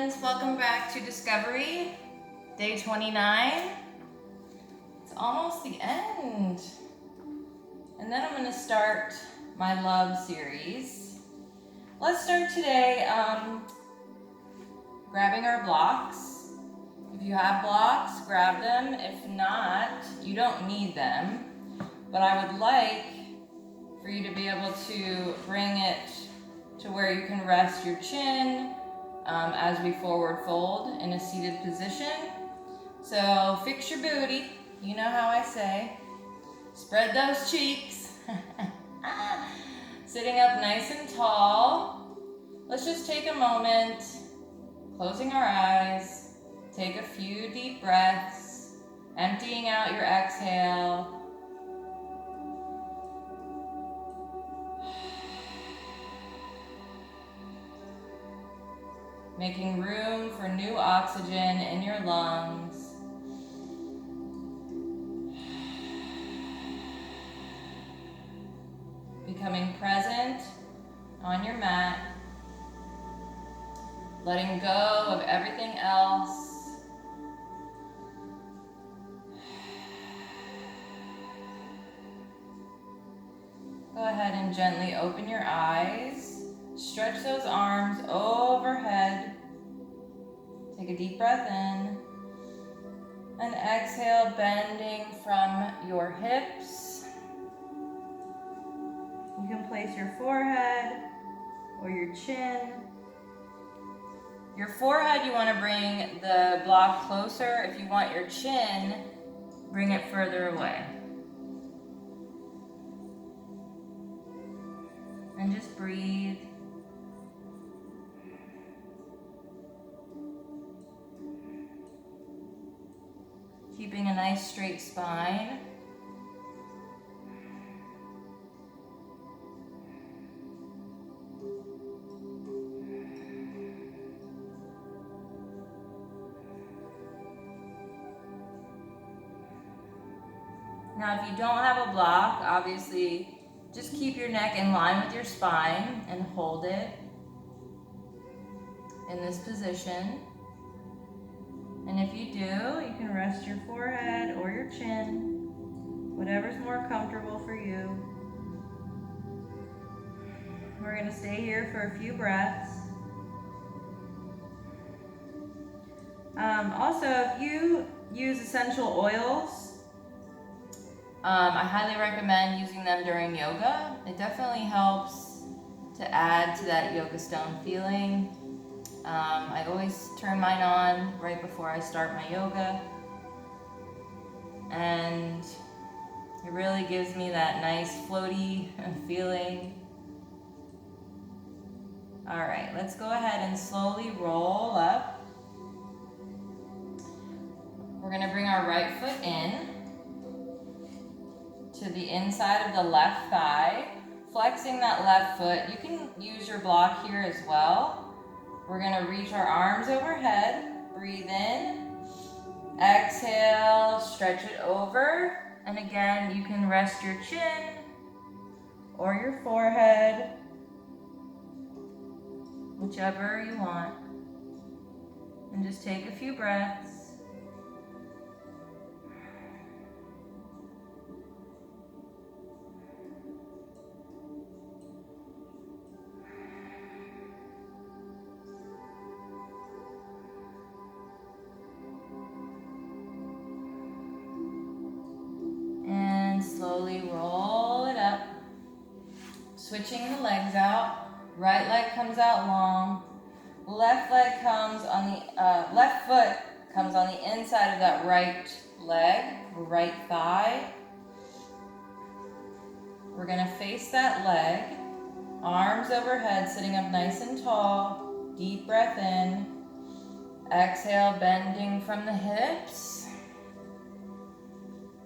friends, welcome back to Discovery, day 29. It's almost the end. And then I'm going to start my love series. Let's start today grabbing our blocks. If you have blocks, grab them. If not, you don't need them. But I would like for you to be able to bring it to where you can rest your chin as we forward fold in a seated position. So fix your booty, you know how I say. Spread those cheeks. Sitting up nice and tall. Let's just take a moment, closing our eyes. Take a few deep breaths, emptying out your exhale. Making room for new oxygen in your lungs. Becoming present on your mat. Letting go of everything else. Go ahead and gently open your eyes. Stretch those arms overhead. Take a deep breath in. And exhale, bending from your hips. You can place your forehead or your chin. Your forehead, you want to bring the block closer. If you want your chin, bring it further away. And just breathe. Keeping a nice straight spine. Now, if you don't have a block, obviously, just keep your neck in line with your spine and hold it in this position. And if you do, you can rest your forehead or your chin, whatever's more comfortable for you. We're going to stay here for a few breaths. Also, if you use essential oils, I highly recommend using them during yoga. It definitely helps to add to that yoga stone feeling. I always turn mine on right before I start my yoga, and it really gives me that nice floaty feeling. All right, let's go ahead and slowly roll up. We're going to bring our right foot in to the inside of the left thigh, flexing that left foot. You can use your block here as well. We're going to reach our arms overhead, breathe in, exhale, stretch it over, and again, you can rest your chin or your forehead, whichever you want, and just take a few breaths. Slowly roll it up, switching the legs out. Right leg comes out long. Left leg comes on the left foot comes on the inside of that right leg, right thigh. We're gonna face that leg, arms overhead, sitting up nice and tall. Deep breath in. Exhale, bending from the hips,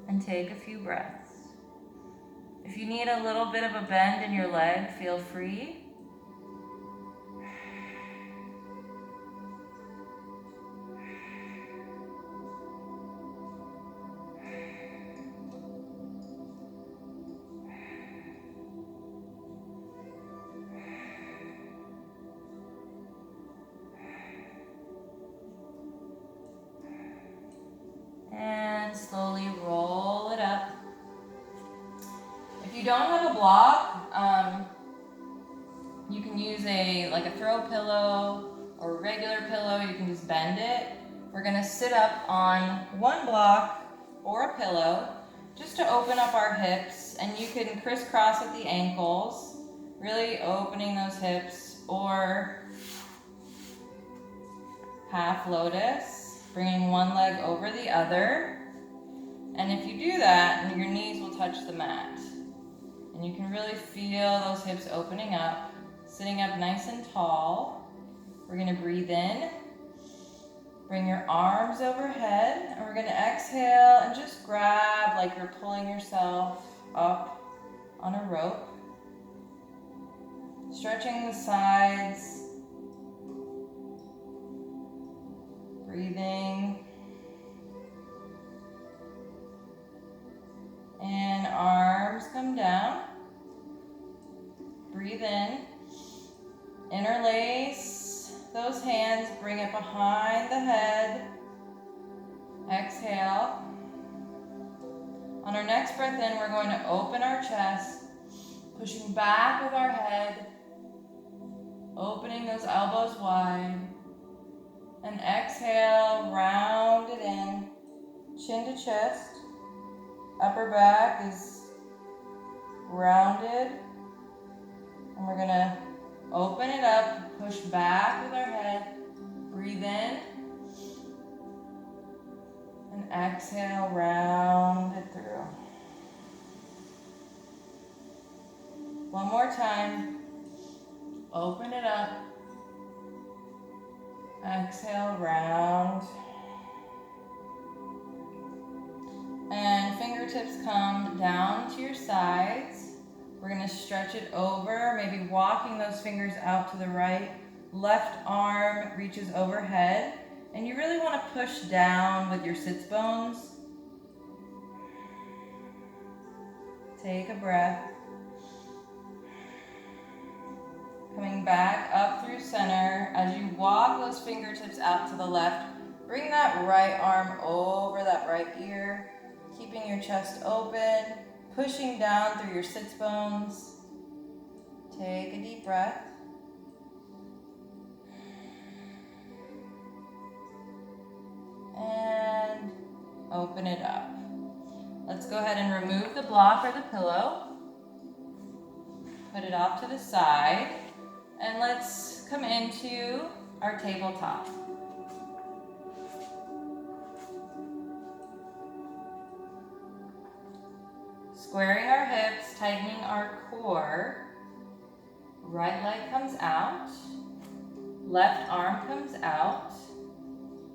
and take a few breaths. If you need a little bit of a bend in your leg, feel free. you don't have a block, you can use like a throw pillow or a regular pillow. You can just bend it. We're gonna sit up on one block or a pillow just to open up our hips, and you can crisscross at the ankles, really opening those hips, or half lotus, bringing one leg over the other. And if you do that, your knees will touch the mat. And you can really feel those hips opening up, sitting up nice and tall. We're gonna breathe in, bring your arms overhead, and we're gonna exhale and just grab like you're pulling yourself up on a rope. Stretching the sides, breathing, and arms come down. Breathe in, interlace those hands, bring it behind the head. Exhale. On our next breath in, we're going to open our chest, pushing back with our head, opening those elbows wide. And exhale, round it in, chin to chest. Upper back is rounded. And we're gonna open it up, push back with our head, breathe in, and exhale, round it through. One more time, open it up, exhale, round, and fingertips come down to your sides. We're gonna stretch it over, maybe walking those fingers out to the right. Left arm reaches overhead, and you really wanna push down with your sits bones. Take a breath. Coming back up through center. As you walk those fingertips out to the left, bring that right arm over that right ear, keeping your chest open, pushing down through your sits bones. Take a deep breath. And open it up. Let's go ahead and remove the block or the pillow. Put it off to the side. And let's come into our tabletop. Squaring our hips, tightening our core. Right leg comes out. Left arm comes out.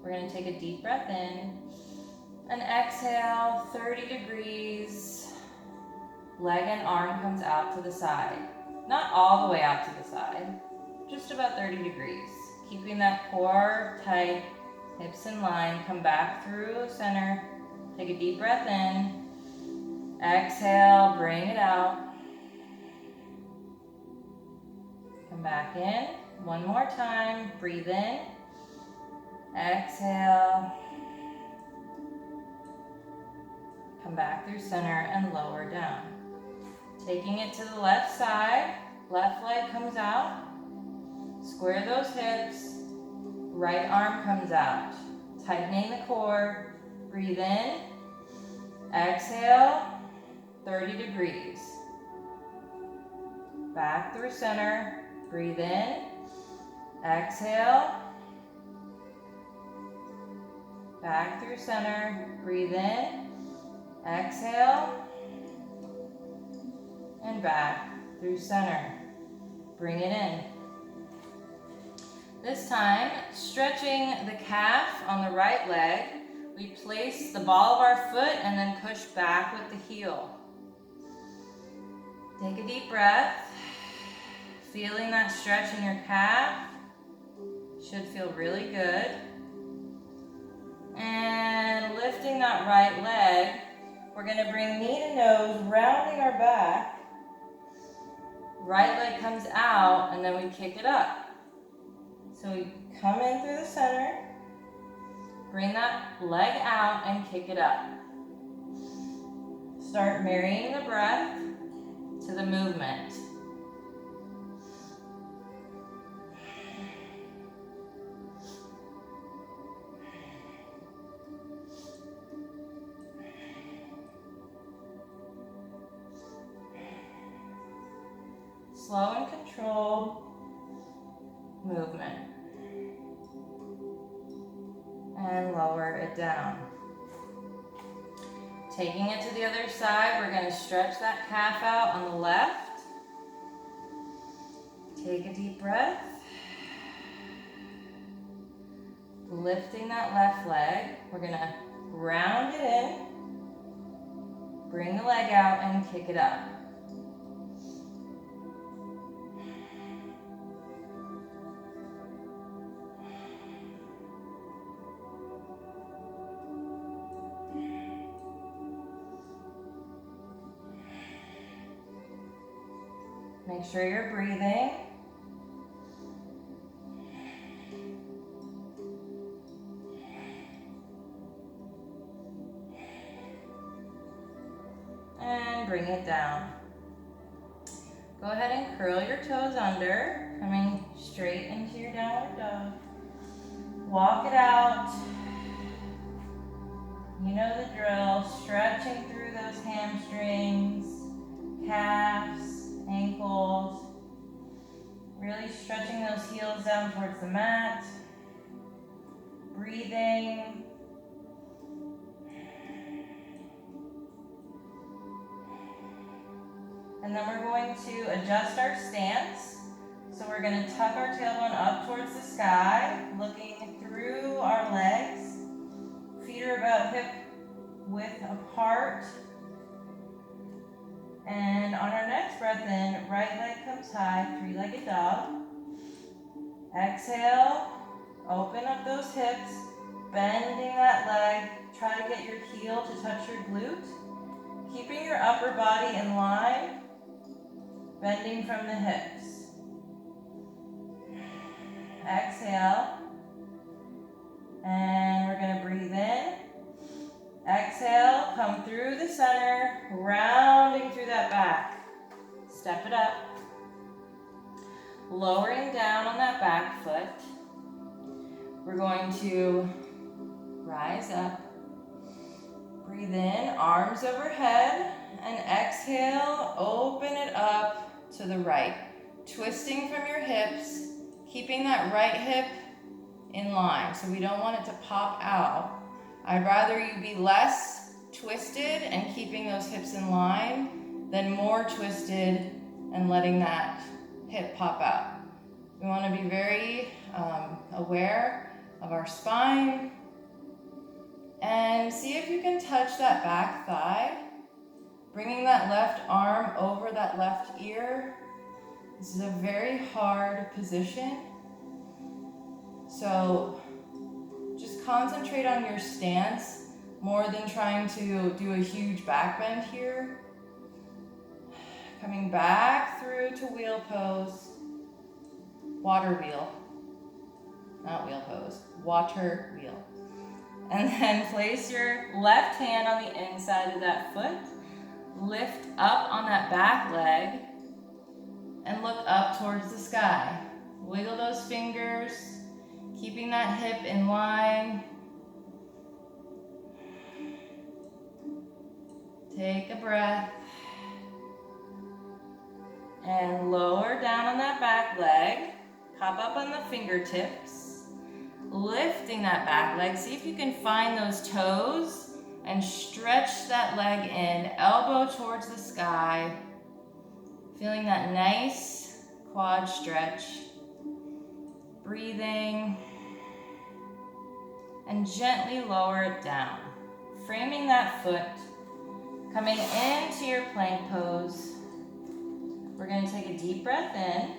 We're going to take a deep breath in. And exhale, 30 degrees. Leg and arm comes out to the side. Not all the way out to the side, just about 30 degrees. Keeping that core tight, hips in line. Come back through center. Take a deep breath in. Exhale, bring it out. Come back in. One more time. Breathe in. Exhale. Come back through center and lower down. Taking it to the left side. Left leg comes out. Square those hips. Right arm comes out. Tightening the core. Breathe in. Exhale. 30 degrees. Back through center. Breathe in. Exhale. Back through center. Breathe in. Exhale. And back through center. Bring it in. This time, stretching the calf on the right leg, we place the ball of our foot and then push back with the heel. Take a deep breath. Feeling that stretch in your calf. Should feel really good. And lifting that right leg, we're going to bring knee to nose, rounding our back. Right leg comes out, and then we kick it up. So we come in through the center, bring that leg out, and kick it up. Start marrying the breath. to the movement. Slow and controlled movement. And lower it down. Taking it to the other side, we're going to stretch that calf out on the left. Take a deep breath. Lifting that left leg, we're going to round it in, bring the leg out and kick it up. Make sure you're breathing. And bring it down. Go ahead and curl your toes under, coming straight into your downward dog. Walk it out. You know the drill, stretching through those hamstrings, calves, ankles, really stretching those heels down towards the mat, breathing. And then we're going to adjust our stance. So we're going to tuck our tailbone up towards the sky, looking through our legs. Feet are about hip width apart. And on our next breath in, right leg comes high, three-legged dog. Exhale, open up those hips, bending that leg. Try to get your heel to touch your glute. Keeping your upper body in line, bending from the hips. Exhale, and we're going to breathe in. Exhale, come through the center, rounding through that back. Step it up. Lowering down on that back foot. We're going to rise up. Breathe in, arms overhead, and exhale, open it up to the right. Twisting from your hips, keeping that right hip in line, so we don't want it to pop out. I'd rather you be less twisted and keeping those hips in line than more twisted and letting that hip pop out. We want to be very aware of our spine, and see if you can touch that back thigh, bringing that left arm over that left ear. This is a very hard position, so just concentrate on your stance more than trying to do a huge back bend here. Coming back through to wheel pose, water wheel, not wheel pose, water wheel. And then place your left hand on the inside of that foot, lift up on that back leg, and look up towards the sky. Wiggle those fingers, keeping that hip in line. Take a breath. And lower down on that back leg. Pop up on the fingertips. Lifting that back leg. See if you can find those toes and stretch that leg in. Elbow towards the sky. Feeling that nice quad stretch. Breathing. And gently lower it down. Framing that foot. Coming into your plank pose. We're going to take a deep breath in.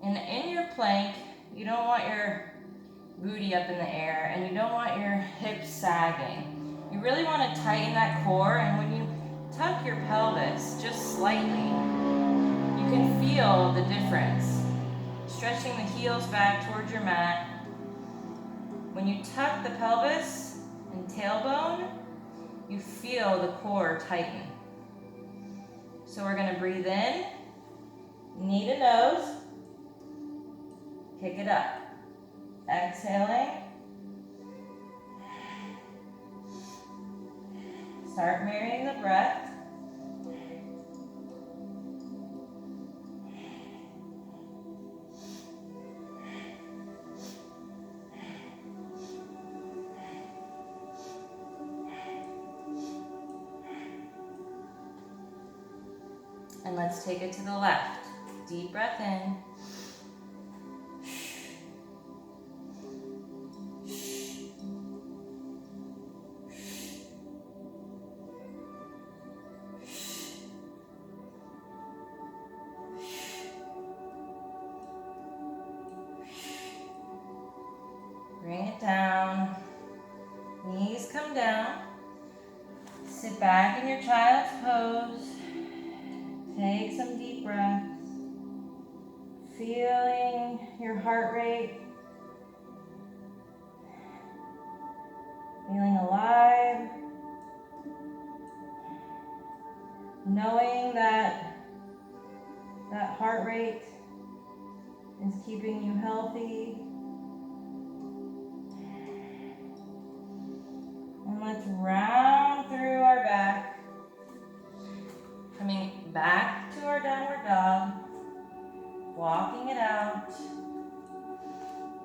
And in your plank, you don't want your booty up in the air and you don't want your hips sagging. You really want to tighten that core, and when you tuck your pelvis just slightly, you can feel the difference. Stretching the heels back towards your mat. When you tuck the pelvis and tailbone, you feel the core tighten. So we're gonna breathe in, knee to nose, kick it up. Exhaling. Start mirroring the breath. And let's take it to the left. Deep breath in. Bring it down. Knees come down. Sit back in your child's pose. Take some deep breaths. Feeling your heart rate. Feeling alive. Knowing that that heart rate is keeping you healthy. And let's round through our back. Coming back to our downward dog. Walking it out.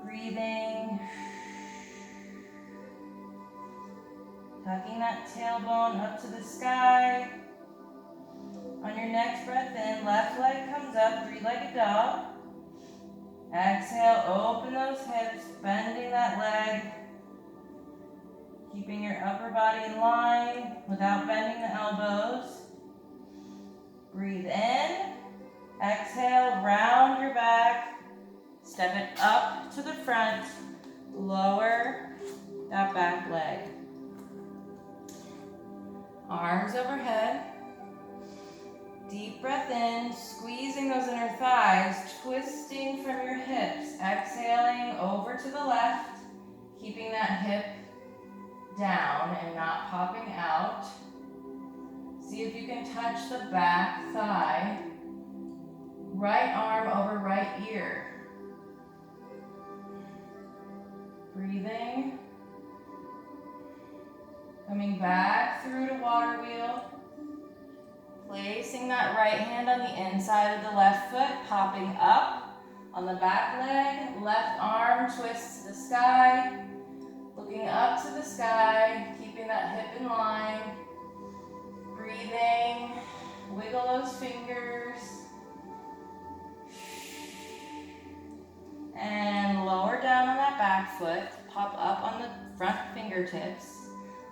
Breathing. Tucking that tailbone up to the sky. On your next breath in, left leg comes up, three-legged dog. Exhale, open those hips, bending that leg. Keeping your upper body in line without bending the elbows. Breathe in. Exhale, round your back. Step it up to the front. Lower that back leg. Arms overhead. Deep breath in, squeezing those inner thighs, twisting from your hips. Exhaling over to the left, keeping that hip down and not popping out. See if you can touch the back thigh. Right arm over right ear. Breathing. Coming back through to water wheel. Placing that right hand on the inside of the left foot, popping up on the back leg. Left arm twists to the sky. Looking up to the sky, keeping that hip in line. Breathing. Wiggle those fingers. And lower down on that back foot. Pop up on the front fingertips.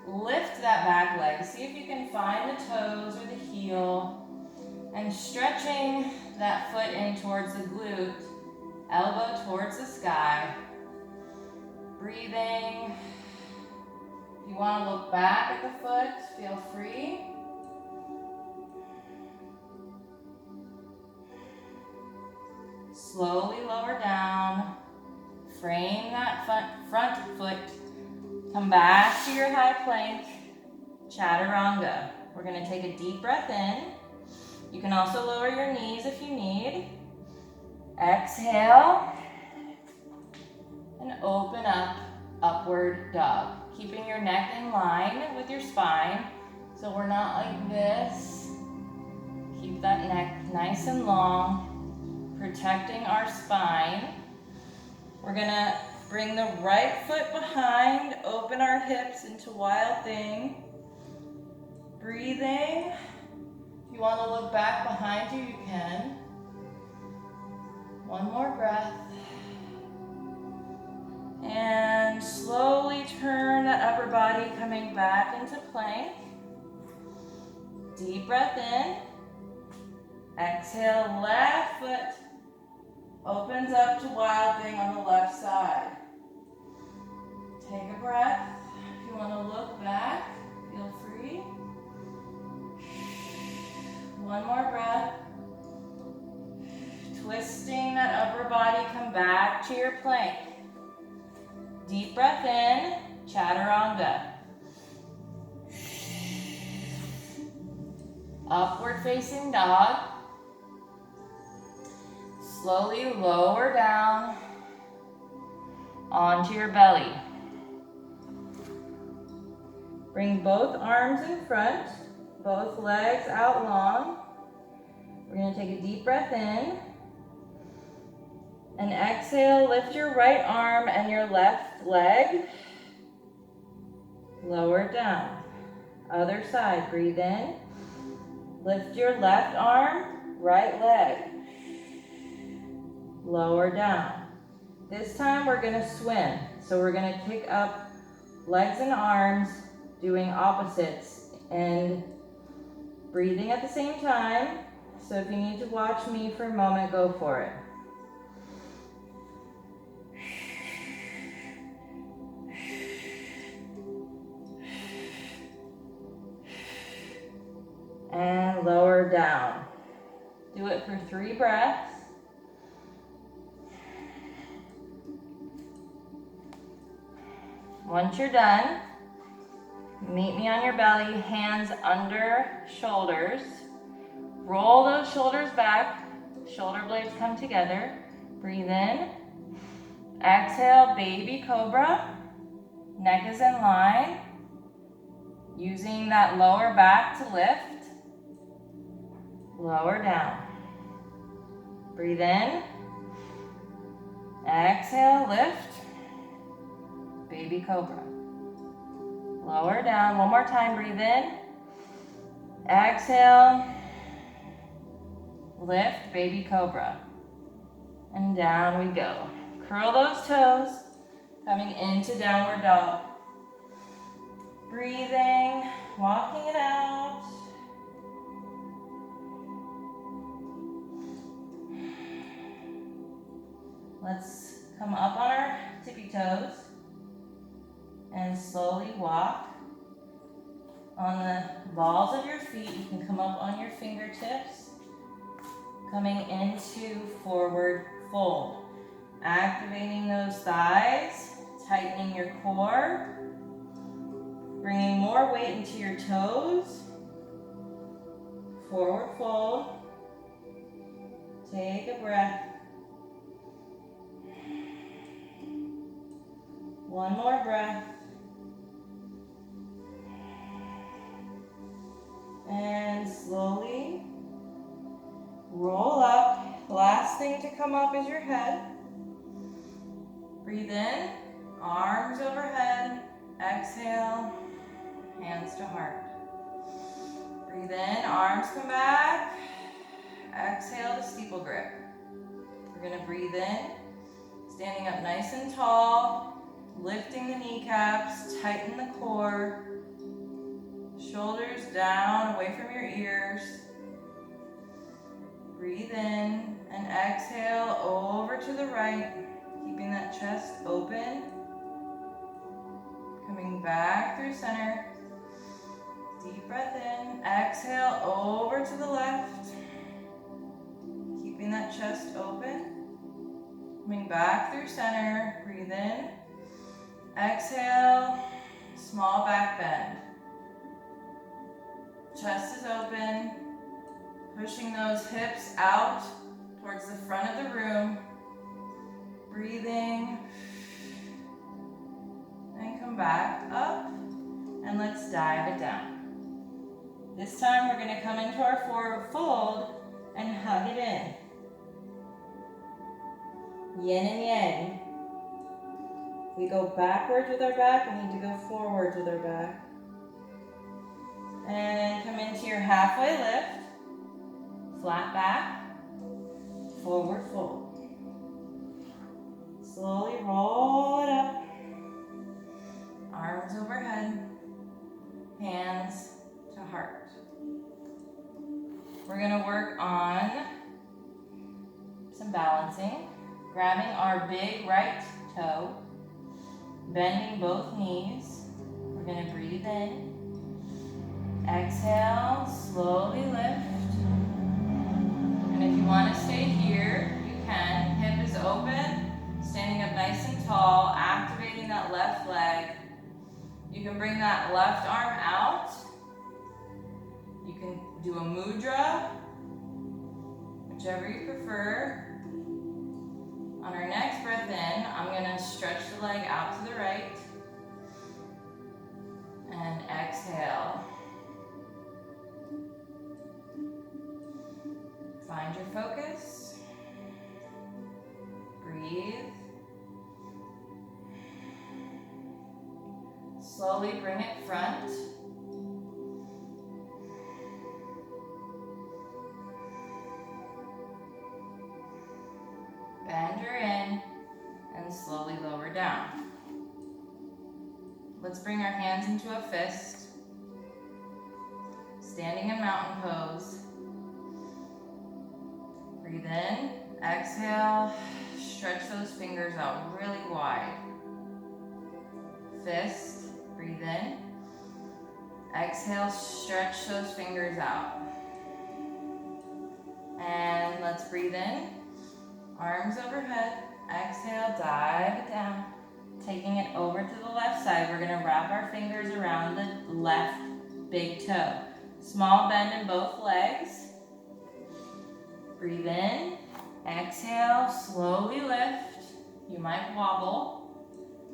Lift that back leg. See if you can find the toes or the heel. And stretching that foot in towards the glute. Elbow towards the sky. Breathing. If you want to look back at the foot, feel free. Slowly lower down. Frame that front foot. Come back to your high plank, chaturanga. We're going to take a deep breath in. You can also lower your knees if you need. Exhale. And open up, upward dog. Keeping your neck in line with your spine. So we're not like this. Keep that neck nice and long, protecting our spine. We're going to bring the right foot behind, open our hips into wild thing. Breathing. If you want to look back behind you, you can. One more breath. And slowly turn that upper body coming back into plank. Deep breath in. Exhale, left foot opens up to wild thing on the left side. Take a breath. If you want to look back, feel free. One more breath. Twisting that upper body, come back to your plank. Deep breath in, chaturanga. Upward facing dog. Slowly lower down onto your belly. Bring both arms in front, both legs out long. We're going to take a deep breath in. And exhale, lift your right arm and your left leg. Lower down. Other side, breathe in. Lift your left arm, right leg. Lower down. This time we're gonna swim. So we're gonna kick up legs and arms, doing opposites and breathing at the same time. So if you need to watch me for a moment, go for it. And lower down. Do it for 3 breaths. Once you're done, meet me on your belly, hands under shoulders. Roll those shoulders back, shoulder blades come together. Breathe in. Exhale, baby cobra. Neck is in line. Using that lower back to lift. Lower down. Breathe in. Exhale, lift. Baby cobra. Lower down. One more time. Breathe in. Exhale. Lift. Baby cobra. And down we go. Curl those toes. Coming into downward dog. Breathing. Walking it out. Let's come up on our tippy toes and slowly walk on the balls of your feet. You can come up on your fingertips, coming into forward fold. Activating those thighs, tightening your core, bringing more weight into your toes. Forward fold. Take a breath. One more breath. And slowly roll up. Last thing to come up is your head. Breathe in, arms overhead. Exhale, hands to heart. Breathe in, arms come back. Exhale to steeple grip. We're gonna breathe in, standing up nice and tall. Lifting the kneecaps, tighten the core. Shoulders down, away from your ears. Breathe in and exhale over to the right, keeping that chest open. Coming back through center. Deep breath in, exhale over to the left. Keeping that chest open. Coming back through center, breathe in. Exhale, small back bend. Chest is open, pushing those hips out towards the front of the room. Breathing, and come back up, and let's dive it down. This time we're gonna come into our forward fold and hug it in. Yin and yang. We go backwards with our back, we need to go forwards with our back. And come into your halfway lift, flat back, forward fold. Slowly roll it up, arms overhead, hands to heart. We're gonna work on some balancing, grabbing our big right toe, bending both knees. We're gonna breathe in. Exhale, slowly lift. And if you want to stay here, you can. Hip is open, standing up nice and tall, activating that left leg. You can bring that left arm out. You can do a mudra, whichever you prefer. On our next breath in, I'm gonna stretch the leg out to the right. And exhale. Find your focus. Breathe. Slowly bring it front. Bend her in and slowly lower down. Let's bring our hands into a fist. Standing in mountain pose. Breathe in, exhale, stretch those fingers out really wide. Fist, breathe in. Exhale, stretch those fingers out. And let's breathe in. Arms overhead. Exhale, dive it down. Taking it over to the left side, we're gonna wrap our fingers around the left big toe. Small bend in both legs. Breathe in. Exhale, slowly lift. You might wobble.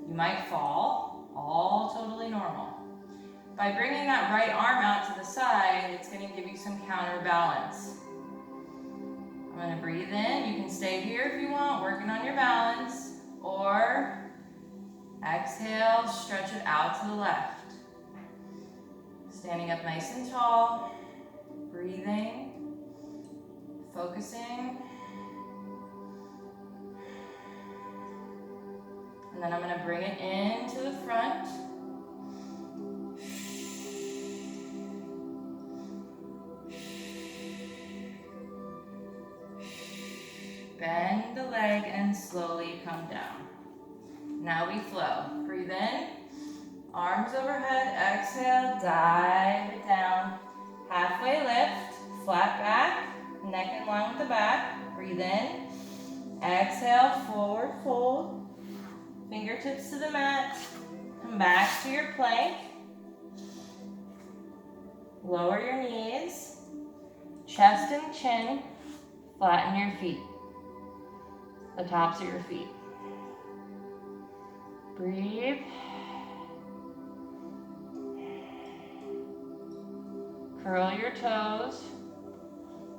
You might fall. All totally normal. By bringing that right arm out to the side, it's gonna give you some counterbalance. I'm gonna breathe in. You can stay here if you want, working on your balance, or exhale, stretch it out to the left. Standing up nice and tall, breathing, focusing. And then I'm gonna bring it into the front. Bend the leg and slowly come down. Now we flow. Breathe in, arms overhead, exhale, dive it down. Halfway lift, flat back, neck in line with the back. Breathe in, exhale, forward fold. Fingertips to the mat. Come back to your plank. Lower your knees, chest and chin, flatten your feet. The tops of your feet. Breathe. Curl your toes.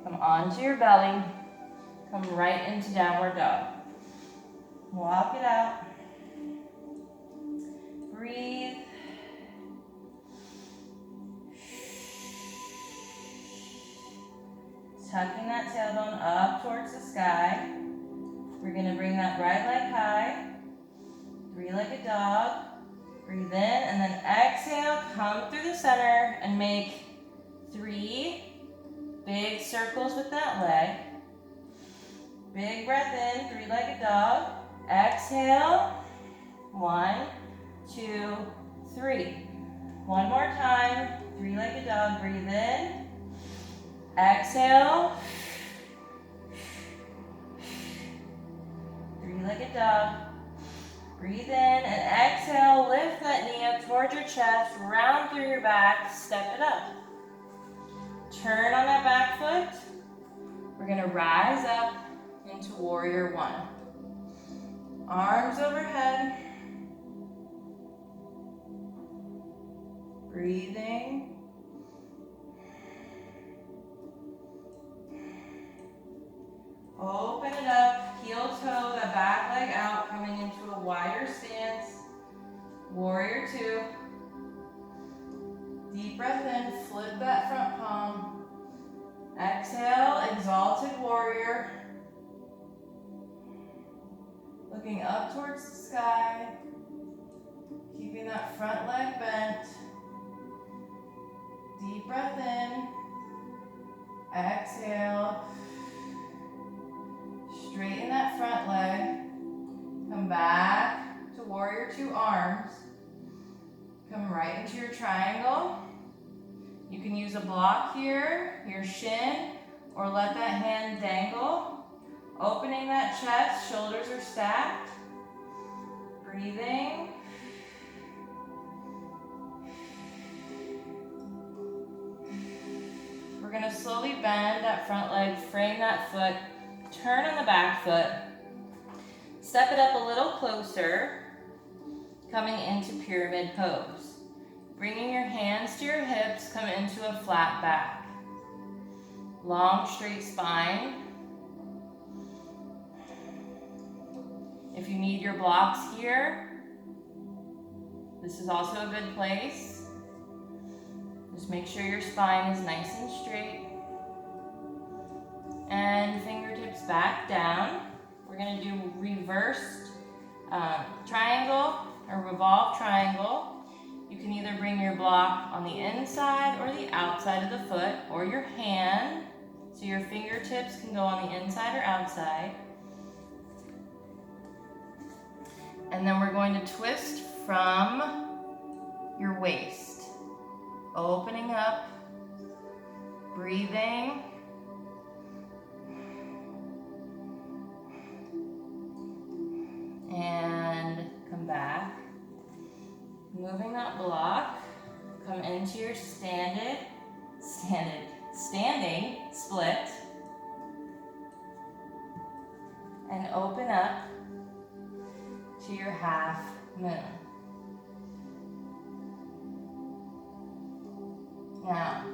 Come onto your belly. Come right into downward dog. Walk it out. Breathe. Tucking that tailbone up towards the sky. We're gonna bring that right leg high. Three-legged dog. Breathe in and then exhale, come through the center and make 3 big circles with that leg. Big breath in, three-legged dog. Exhale, 1, 2, 3. One more time, three-legged dog, breathe in. Exhale. Three-legged dog. Breathe in and exhale, lift that knee up towards your chest, round through your back, step it up. Turn on that back foot. We're gonna rise up into warrior 1. Arms overhead. Breathing. Open it up, heel toe, that back leg out, coming into a wider stance. Warrior 2. Deep breath in, flip that front palm. Exhale, exalted warrior. Looking up towards the sky. Keeping that front leg bent. Deep breath in. Exhale. Straighten that front leg. Come back to warrior 2 arms. Come right into your triangle. You can use a block here, your shin, or let that hand dangle. Opening that chest, shoulders are stacked. Breathing. We're gonna slowly bend that front leg, frame that foot, turn on the back foot, step it up a little closer, coming into pyramid pose. Bringing your hands to your hips, come into a flat back. Long, straight spine. If you need your blocks here, this is also a good place. Just make sure your spine is nice and straight. And fingertips back down. We're gonna do reversed triangle or revolve triangle. You can either bring your block on the inside or the outside of the foot, or your hand, so your fingertips can go on the inside or outside. And then we're going to twist from your waist. Opening up, breathing. And come back. Moving that block, come into your standing split. And open up to your half moon. Now,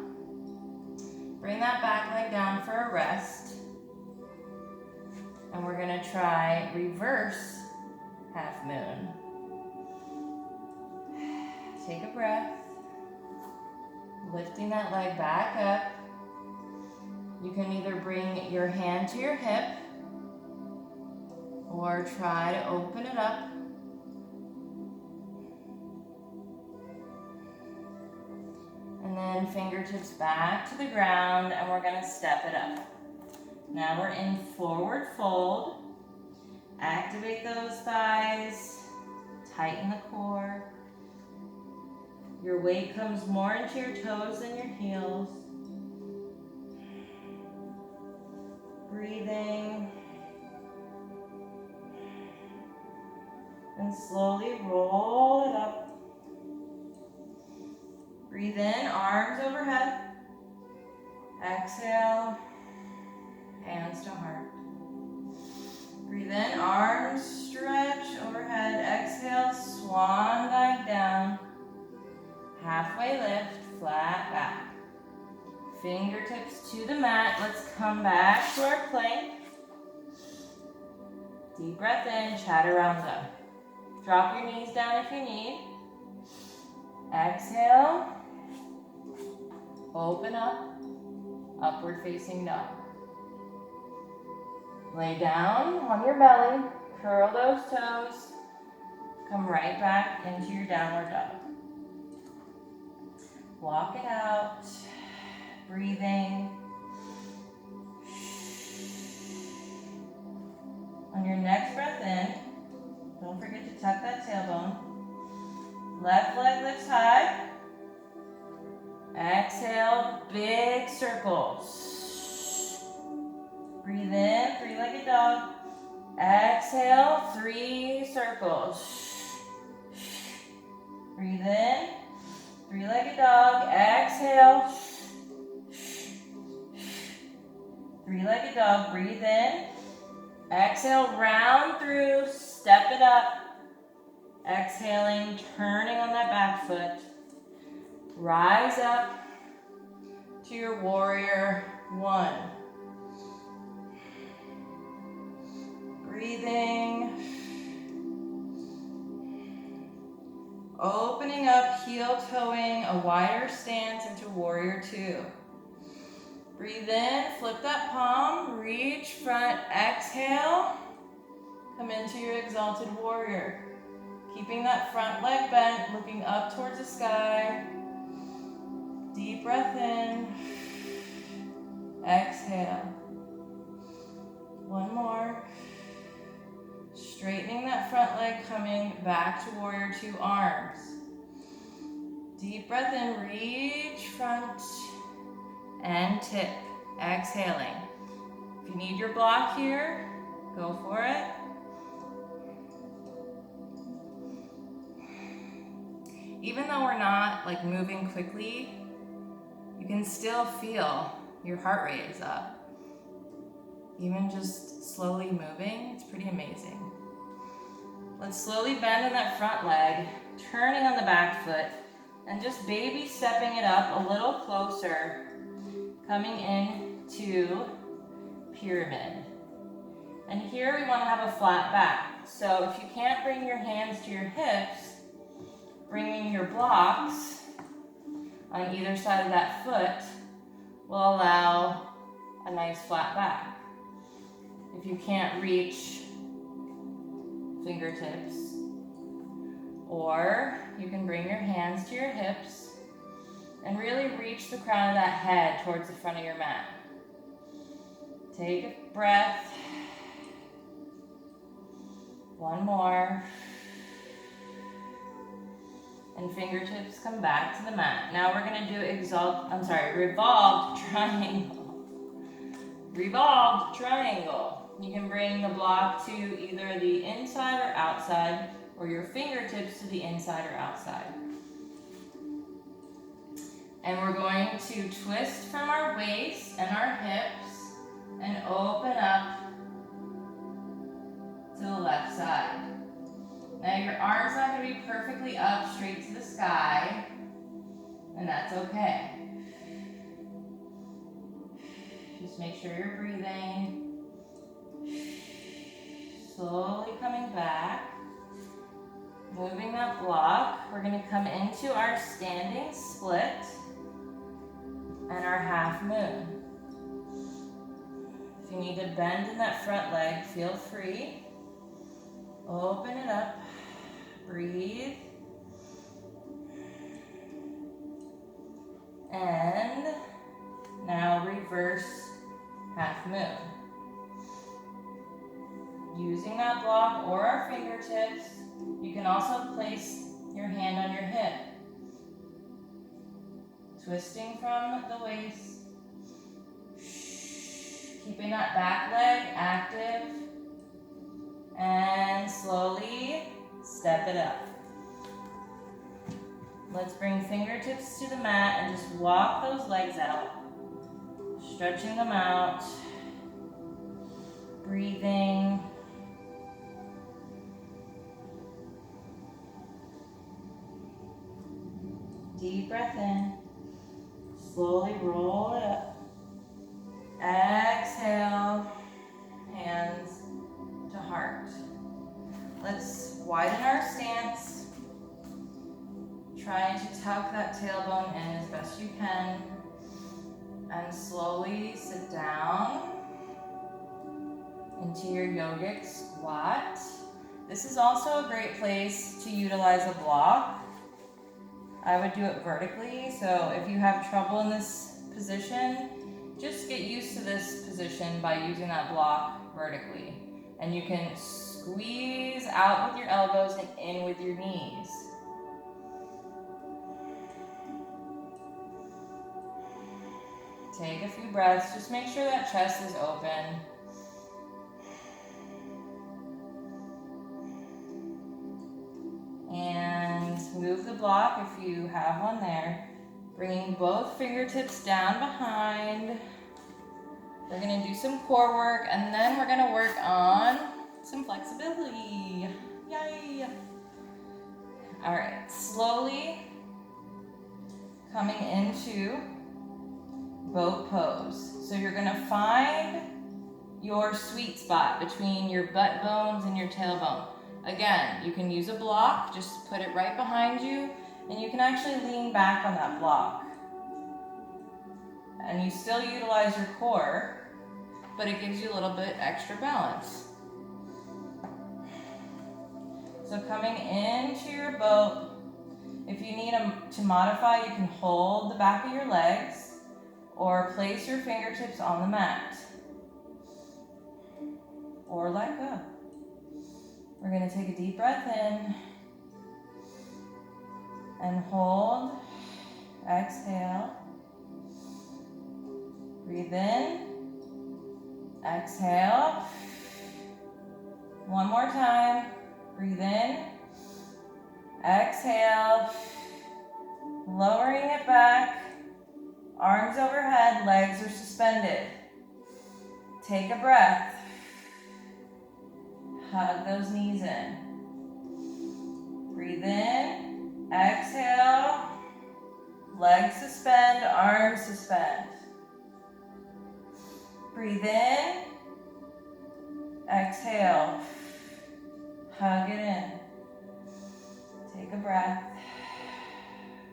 bring that back leg down for a rest. And we're gonna try reverse half moon. Take a breath. Lifting that leg back up. You can either bring your hand to your hip or try to open it up. And then fingertips back to the ground, and we're gonna step it up. Now we're in forward fold. Activate those thighs, tighten the core. Your weight comes more into your toes than your heels. Breathing. And slowly roll it up. Breathe in, arms overhead. Exhale, hands to heart. Breathe in, arms stretch overhead. Exhale, swan dive down. Halfway lift, flat back. Fingertips to the mat. Let's come back to our plank. Deep breath in, chaturanga. Drop your knees down if you need. Exhale. Open up. Upward facing dog. Lay down on your belly. Curl those toes. Come right back into your downward dog. Walk it out. Breathing. On your next breath in, don't forget to tuck that tailbone. Left leg lifts high. Exhale, big circles. Breathe in, three-legged dog. Exhale, 3 circles. Breathe in, three-legged dog. Exhale. Three-legged dog, breathe in. Exhale, round through, step it up. Exhaling, turning on that back foot. Rise up to your warrior 1. Breathing. Opening up, heel toeing, a wider stance into warrior 2. Breathe in, flip that palm, reach front, exhale. Come into your exalted warrior. Keeping that front leg bent, looking up towards the sky. Deep breath in. Exhale. One more. Straightening that front leg, coming back to warrior 2, arms. Deep breath in, reach front and tip. Exhaling. If you need your block here, go for it. Even though we're not like moving quickly, you can still feel your heart rate is up. Even just slowly moving, it's pretty amazing. Let's slowly bend in that front leg, turning on the back foot, and just baby stepping it up a little closer, coming into pyramid. And here we want to have a flat back. So if you can't bring your hands to your hips, bringing your blocks on either side of that foot will allow a nice flat back. If you can't reach fingertips, or you can bring your hands to your hips and really reach the crown of that head towards the front of your mat. Take a breath. One more. And fingertips come back to the mat. Now we're gonna do revolved triangle. Revolved triangle. You can bring the block to either the inside or outside, or your fingertips to the inside or outside. And we're going to twist from our waist and our hips and open up to the left side. Now your arm's not going to be perfectly up straight to the sky, and that's okay. Just make sure you're breathing. Slowly coming back. Moving that block. We're going to come into our standing split and our half moon. If you need to bend in that front leg, feel free. Open it up. Breathe. And now reverse half moon. Using that block or our fingertips, you can also place your hand on your hip. Twisting from the waist. Keeping that back leg active. And slowly step it up. Let's bring fingertips to the mat and just walk those legs out. Stretching them out. Breathing. Deep breath in. Slowly roll it up. Exhale. Hands to heart. Let's widen our stance. Trying to tuck that tailbone in as best you can. And slowly sit down into your yogic squat. This is also a great place to utilize a block. I would do it vertically, so if you have trouble in this position, just get used to this position by using that block vertically. And you can squeeze out with your elbows and in with your knees. Take a few breaths. Just make sure that chest is open. And move the block if you have one there. Bringing both fingertips down behind. We're going to do some core work, and then we're going to work on some flexibility. Yay! All right, slowly coming into boat pose. So you're going to find your sweet spot between your butt bones and your tailbone. Again, you can use a block, just put it right behind you, and you can actually lean back on that block. And you still utilize your core, but it gives you a little bit extra balance. So coming into your boat, if you need to modify, you can hold the back of your legs or place your fingertips on the mat. Or let go. We're going to take a deep breath in and hold. Exhale. Breathe in. Exhale. One more time. Breathe in. Exhale. Lowering it back. Arms overhead, legs are suspended. Take a breath. Hug those knees in. Breathe in. Exhale. Legs suspend, arms suspend. Breathe in. Exhale. Hug it in. Take a breath.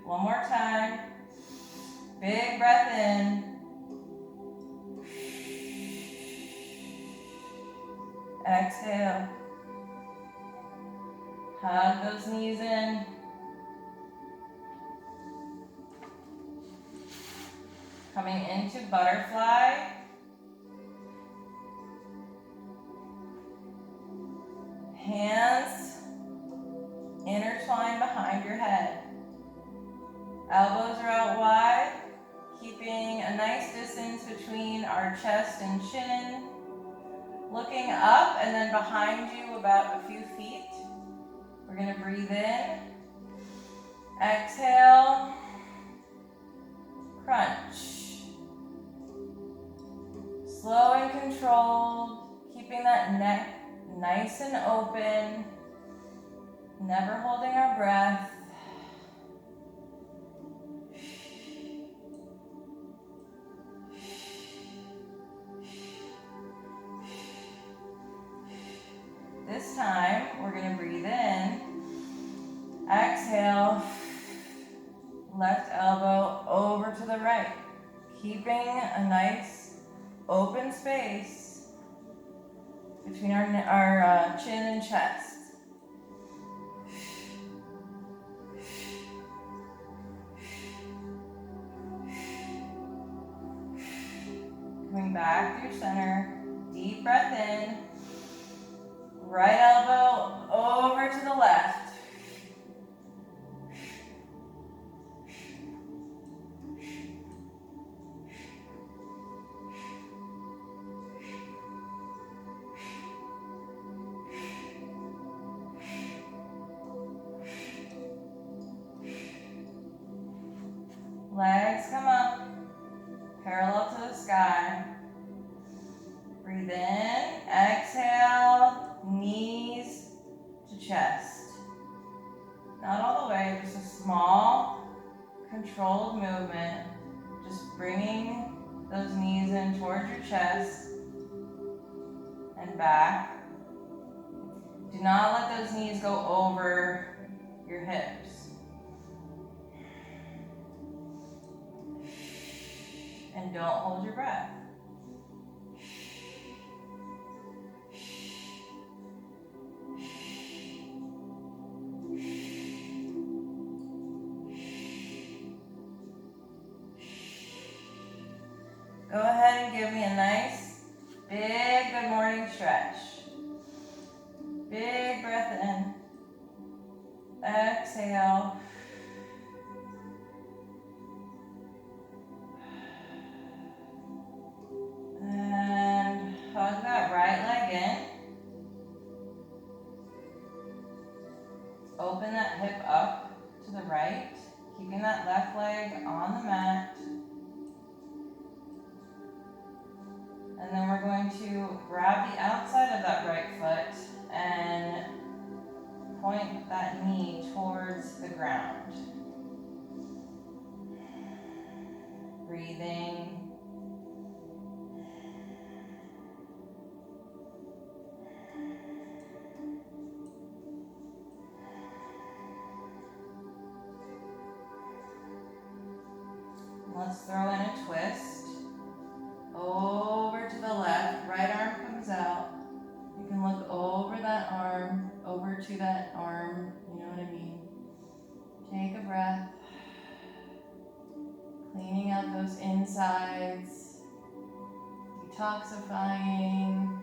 One more time. Big breath in. Exhale. Hug those knees in. Coming into butterfly. Hands intertwine behind your head. Elbows are out wide, keeping a nice distance between our chest and chin. Looking up and then behind you about a few feet. We're going to breathe in. Exhale. Crunch. Slow and controlled, keeping that neck nice and open, never holding our breath. This time, we're going to breathe in. Exhale. Left elbow over to the right, keeping a nice open space between our chin and chest. Coming back to your center, deep breath in, right elbow over to the left. Legs come up, parallel to the sky. Breathe in, exhale, knees to chest. Not all the way, just a small, controlled movement. Just bringing those knees in towards your chest and back. Do not let those knees go over your hips. And don't hold your breath. Go ahead and give me a nice, big good morning stretch. Big breath in. Exhale. And hug that right leg in. Open that hip up to the right, keeping that left leg on the mat. And then we're going to grab the outside of that right foot and point that knee towards the ground. Breathing. Let's throw in a twist. Over to the left, right arm comes out. You can look over that arm, over to that arm, you know what I mean. Take a breath. Cleaning out those insides. Detoxifying.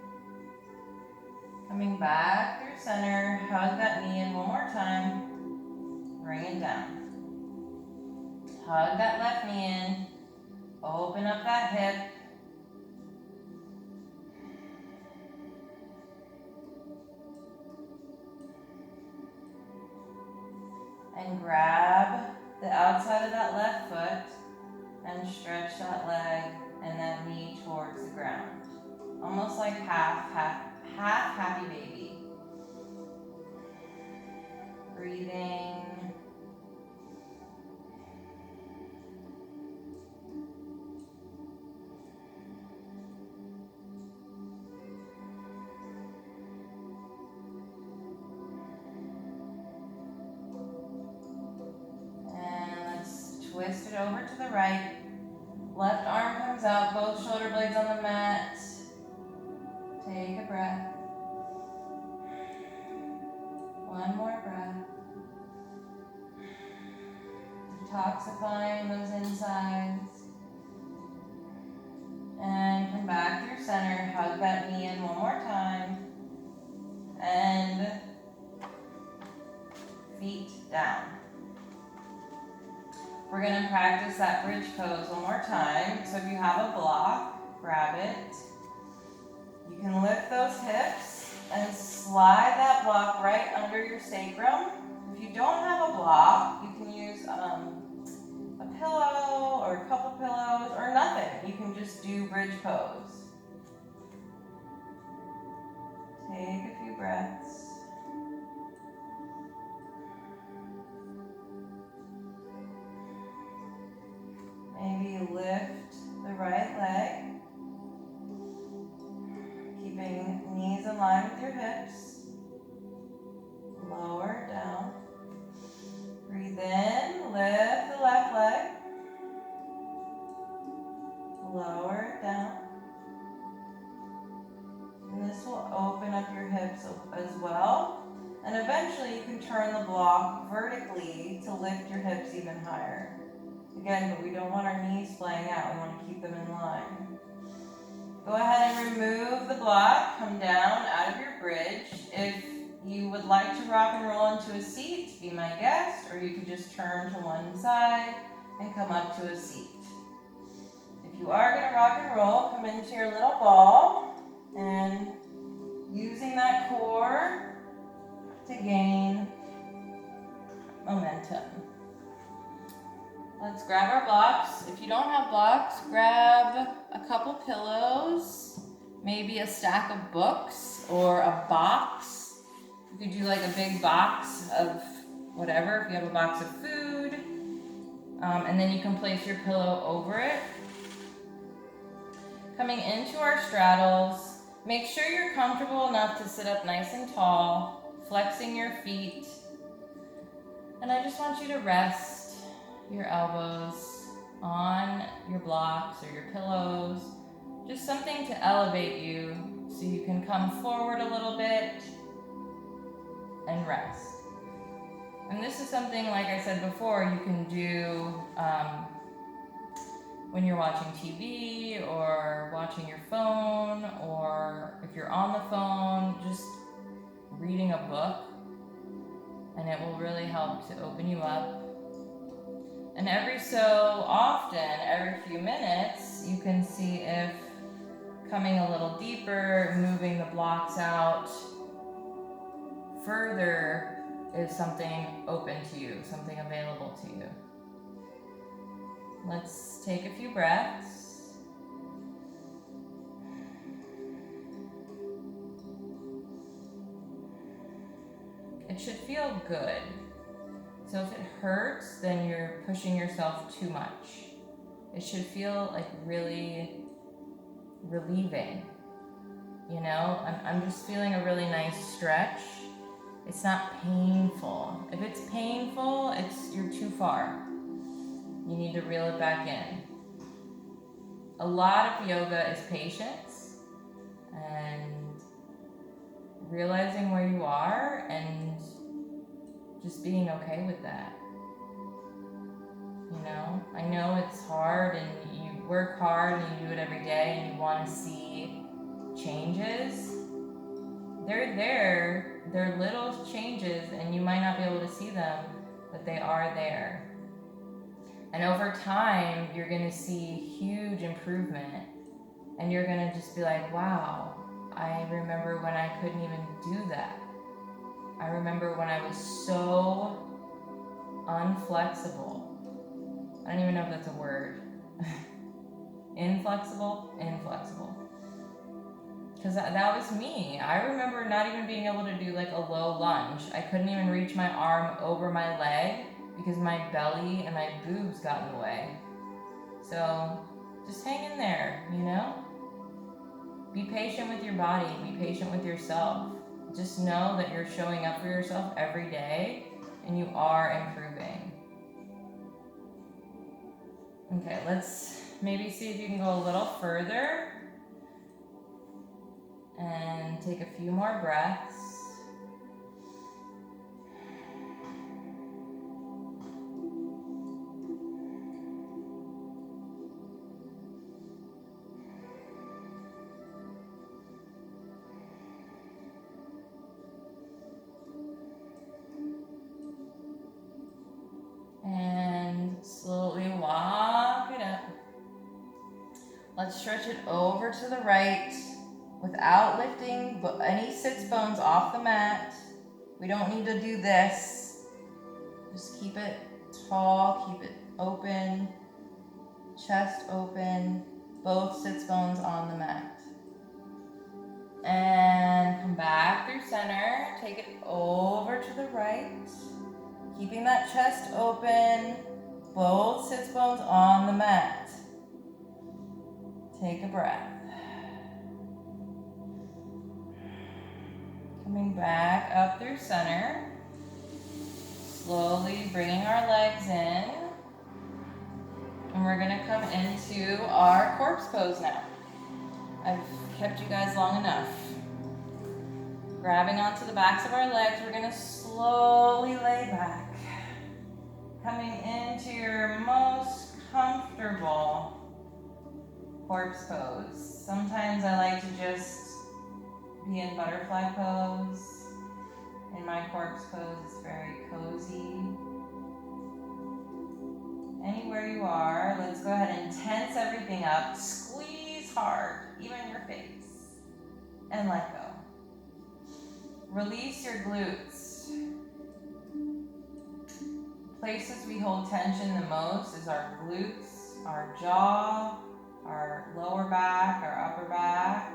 Coming back through center, hug that knee in one more time. Bring it down. Hug that left knee in. Open up that hip. And grab the outside of that left foot. and stretch that leg and that knee towards the ground. Almost like half happy baby. Breathing. And let's twist it over to the right. Left arm comes out, both shoulder blades on the mat. Take a breath. One more breath. Detoxifying those insides. And come back through center. Hug that knee in one more time. And feet down. We're going to practice that bridge pose one more time. So if you have a block, grab it. You can lift those hips and slide that block right under your sacrum. If you don't have a block, you can use a pillow or a couple pillows or nothing. You can just do bridge pose. Take a few breaths. Maybe lift the right leg. Keeping knees in line with your hips. Lower down. Breathe in, lift the left leg. Lower it down. And this will open up your hips as well. And eventually you can turn the block vertically to lift your hips even higher. Again, but we don't want our knees flying out. We want to keep them in line. Go ahead and remove the block. Come down out of your bridge. If you would like to rock and roll into a seat, be my guest, or you can just turn to one side and come up to a seat. If you are going to rock and roll, come into your little ball and using that core to gain momentum. Let's grab our blocks. If you don't have blocks, grab a couple pillows, maybe a stack of books or a box. You could do like a big box of whatever, if you have a box of food. And then you can place your pillow over it. Coming into our straddles, make sure you're comfortable enough to sit up nice and tall, flexing your feet. And I just want you to rest your elbows on your blocks or your pillows. Just something to elevate you so you can come forward a little bit and rest. And this is something, like I said before, you can do when you're watching TV or watching your phone, or if you're on the phone, just reading a book, and it will really help to open you up. And every so often, every few minutes, you can see if coming a little deeper, moving the blocks out further is something open to you, something available to you. Let's take a few breaths. It should feel good. So if it hurts, then you're pushing yourself too much. It should feel like really relieving. You know, I'm just feeling a really nice stretch. It's not painful. If it's painful, you're too far. You need to reel it back in. A lot of yoga is patience and realizing where you are and just being okay with that. You know, I know it's hard and you work hard and you do it every day and you want to see changes. They're there, they're little changes and you might not be able to see them, but they are there. And over time, you're going to see huge improvement and you're going to just be like, wow, I remember when I couldn't even do that. I remember when I was so unflexible. I don't even know if that's a word. Inflexible, inflexible. Because that was me. I remember not even being able to do like a low lunge. I couldn't even reach my arm over my leg because my belly and my boobs got in the way. So just hang in there, you know? Be patient with your body, be patient with yourself. Just know that you're showing up for yourself every day and you are improving. Okay, let's maybe see if you can go a little further and take a few more breaths. And slowly walk it up. Let's stretch it over to the right without lifting any sits bones off the mat. We don't need to do this. Just keep it tall, keep it open, chest open, both sits bones on the mat. And come back through center. Take it over to the right. Keeping that chest open, both sits bones on the mat. Take a breath. Coming back up through center. Slowly bringing our legs in. And we're gonna come into our corpse pose now. I've kept you guys long enough. Grabbing onto the backs of our legs, we're gonna slowly lay back. Coming into your most comfortable corpse pose. Sometimes I like to just be in butterfly pose. In my corpse pose, it's very cozy. Anywhere you are, let's go ahead and tense everything up. Squeeze hard, even your face, and let go. Release your glutes. Places we hold tension the most is our glutes, our jaw, our lower back, our upper back.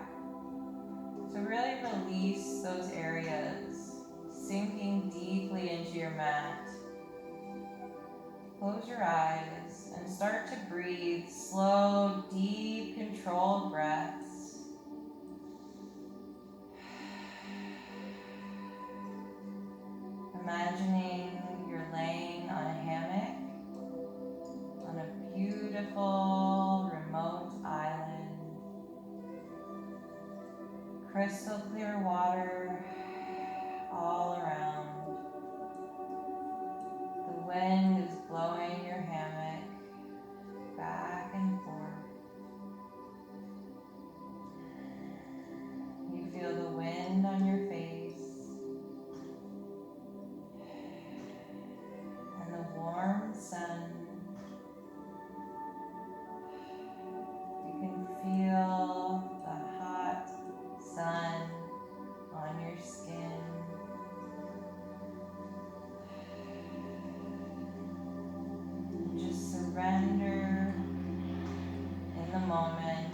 So really release those areas, sinking deeply into your mat. Close your eyes and start to breathe slow, deep, controlled breaths. Imagining you're laying on a hammock on a beautiful remote island. Crystal clear water all around. The wind is blowing your hammock back and forth. You feel the wind on your face and the warm sun. You can feel the hot sun on your skin. Just surrender in the moment,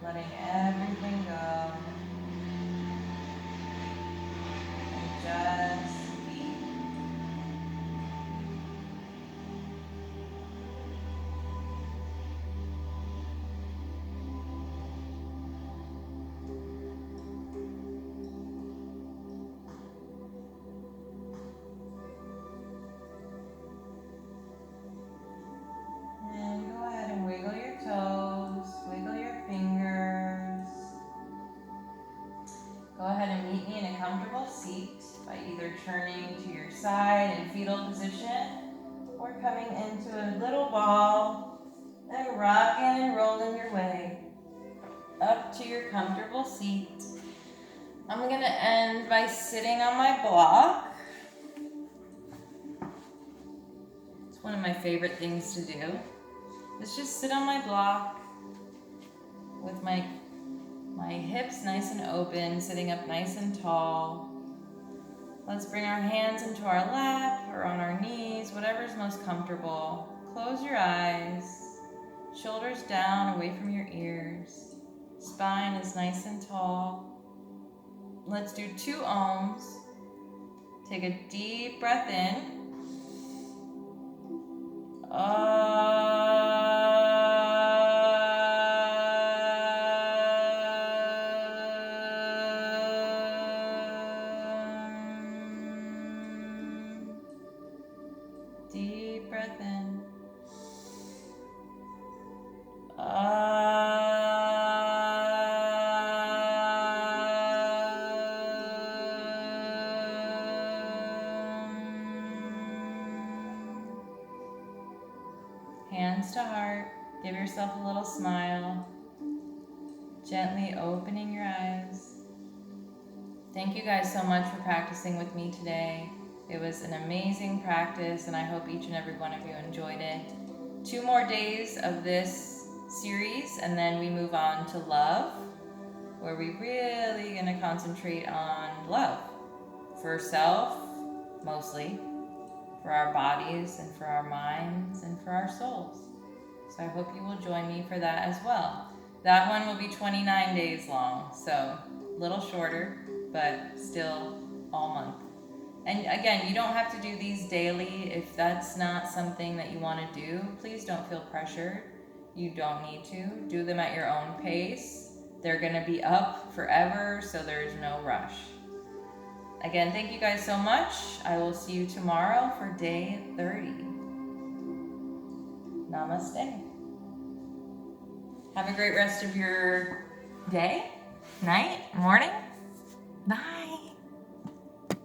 letting everything go, and just be. And go ahead and wiggle your toes, wiggle your fingers. Go ahead and meet me in a comfortable seat by either turning to your side in fetal position or coming into a little ball and rocking and rolling your way up to your comfortable seat. I'm going to end by sitting on my block. It's one of my favorite things to do. Is just sit on my block with my hips nice and open, sitting up nice and tall. Let's bring our hands into our lap or on our knees, whatever's most comfortable. Close your eyes. Shoulders down, away from your ears. Spine is nice and tall. Let's do 2 ohms. Take a deep breath in. Deep breath in. Hands to heart. Give yourself a little smile. Gently opening your eyes. Thank you guys so much for practicing with me today. It was an amazing practice, and I hope each and every one of you enjoyed it. 2 more days of this series, and then we move on to love, where we're really going to concentrate on love for self, mostly, for our bodies and for our minds and for our souls. So I hope you will join me for that as well. That one will be 29 days long, so a little shorter, but still all month. And again, you don't have to do these daily. If that's not something that you want to do, please don't feel pressured. You don't need to. Do them at your own pace. They're going to be up forever, so there's no rush. Again, thank you guys so much. I will see you tomorrow for day 30. Namaste. Have a great rest of your day, night, morning. Bye.